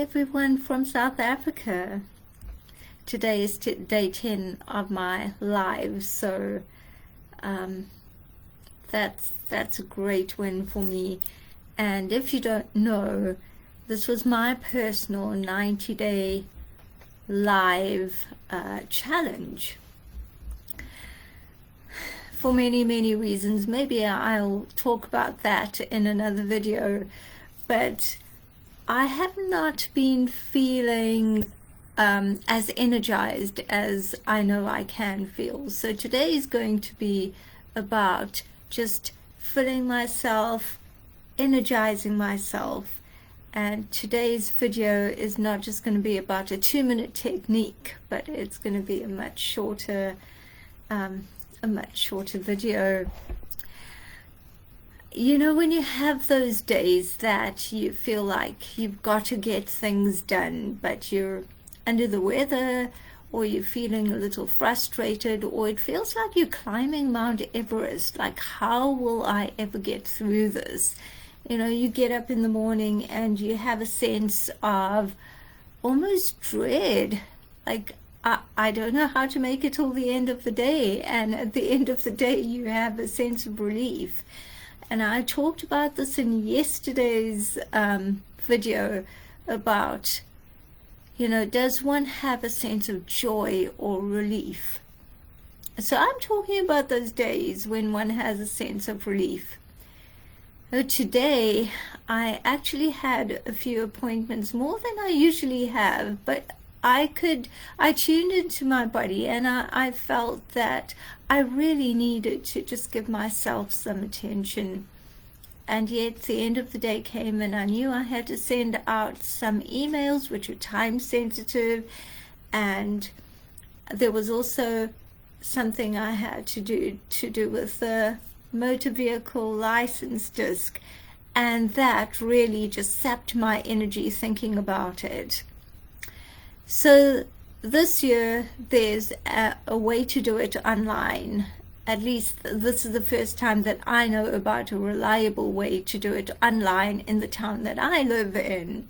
everyone from South Africa. Today is day 10 of my live, so that's a great win for me. And if you don't know, this was my personal 90-day live challenge. For many reasons. Maybe I'll talk about that in another video, but I have not been feeling as energized as I know I can feel. So today is going to be about just filling myself, energizing myself. And today's video is not just going to be about a 2-minute technique, but it's going to be a much shorter video. You know, when you have those days that you feel like you've got to get things done, but you're under the weather, or you're feeling a little frustrated, or it feels like you're climbing Mount Everest, like how will I ever get through this? You know, you get up in the morning and you have a sense of almost dread, like I don't know how to make it till the end of the day, and at the end of the day you have a sense of relief. And I talked about this in yesterday's video about, you know, does one have a sense of joy or relief? So I'm talking about those days when one has a sense of relief. Today I actually had a few appointments, more than I usually have, but I tuned into my body, and I felt that I really needed to just give myself some attention. And yet the end of the day came, and I knew I had to send out some emails which were time sensitive, and there was also something I had to do with the motor vehicle license disc, and that really just sapped my energy thinking about it. So this year there's a way to do it online. At least this is the first time that I know about a reliable way to do it online in the town that I live in.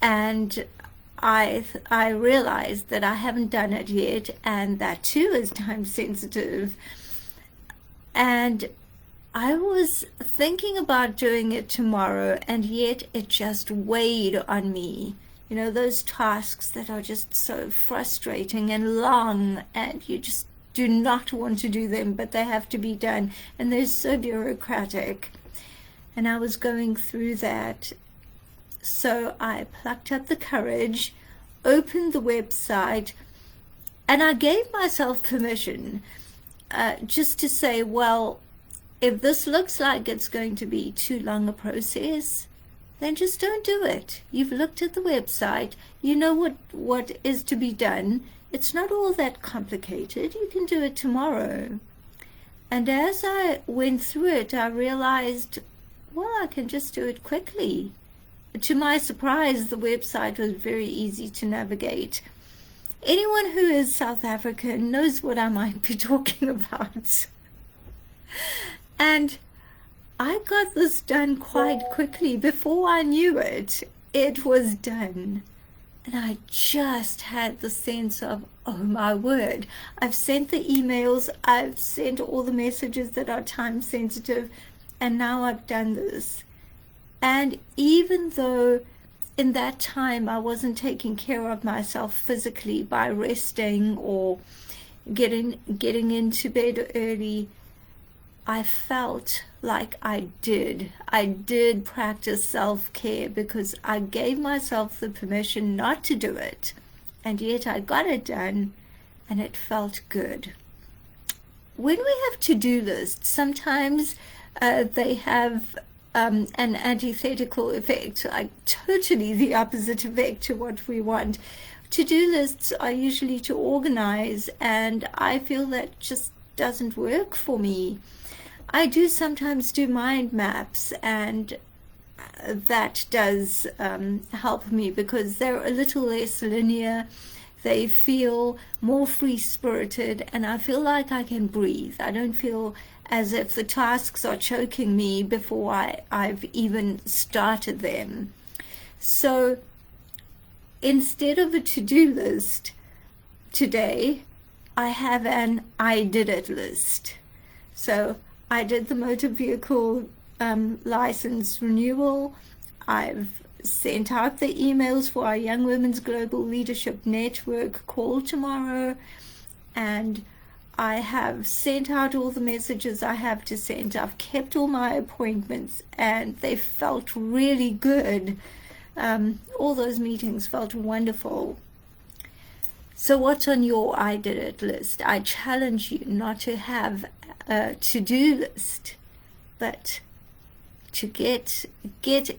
And I realized that I haven't done it yet, and that too is time sensitive. And I was thinking about doing it tomorrow, and yet it just weighed on me. You know, those tasks that are just so frustrating and long, and you just do not want to do them, but they have to be done, and they're so bureaucratic. And I was going through that. So I plucked up the courage, opened the website, and I gave myself permission just to say, well, if this looks like it's going to be too long a process, then just don't do it. You've looked at the website, you know what is to be done. It's not all that complicated. You can do it tomorrow. And as I went through it, I realized, well, I can just do it quickly. To my surprise, the website was very easy to navigate. Anyone who is South African knows what I might be talking about. And I got this done quite quickly. Before I knew it, it was done. And I just had the sense of, oh my word, I've sent the emails, I've sent all the messages that are time sensitive, and now I've done this. And even though in that time I wasn't taking care of myself physically by resting or getting into bed early, I felt like I did practice self-care, because I gave myself the permission not to do it, and yet I got it done, and it felt good. When we have to-do lists, sometimes they have an antithetical effect, like totally the opposite effect to what we want. To-do lists are usually to organize, and I feel that just doesn't work for me. I do sometimes do mind maps, and that does help me, because they're a little less linear. They feel more free-spirited, and I feel like I can breathe. I don't feel as if the tasks are choking me before I've even started them. So instead of a to-do list today, I have an I did it list. So I did the motor vehicle license renewal. I've sent out the emails for our Young Women's Global Leadership Network call tomorrow, and I have sent out all the messages I have to send. I've kept all my appointments, and they felt really good. All those meetings felt wonderful. So what's on your I did it list? I challenge you not to have a to-do list, but to get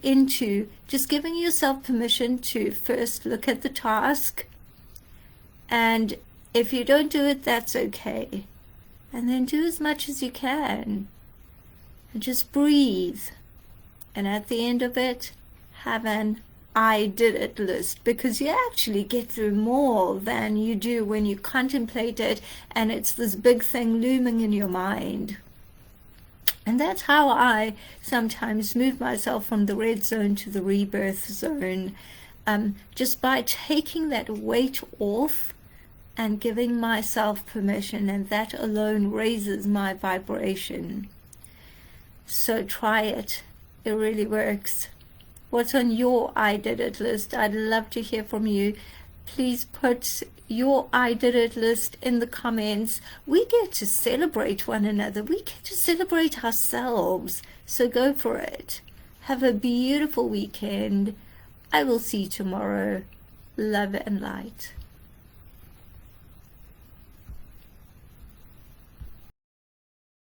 into just giving yourself permission to first look at the task, and if you don't do it, that's okay, and then do as much as you can and just breathe, and at the end of it, have an I did it list, because you actually get through more than you do when you contemplate it and it's this big thing looming in your mind. And that's how I sometimes move myself from the red zone to the rebirth zone, just by taking that weight off and giving myself permission, and that alone raises my vibration. So try it. It really works. What's on your I did it list? I'd love to hear from you. Please put your I did it list in the comments. We get to celebrate one another. We get to celebrate ourselves. So go for it. Have a beautiful weekend. I will see you tomorrow. Love and light.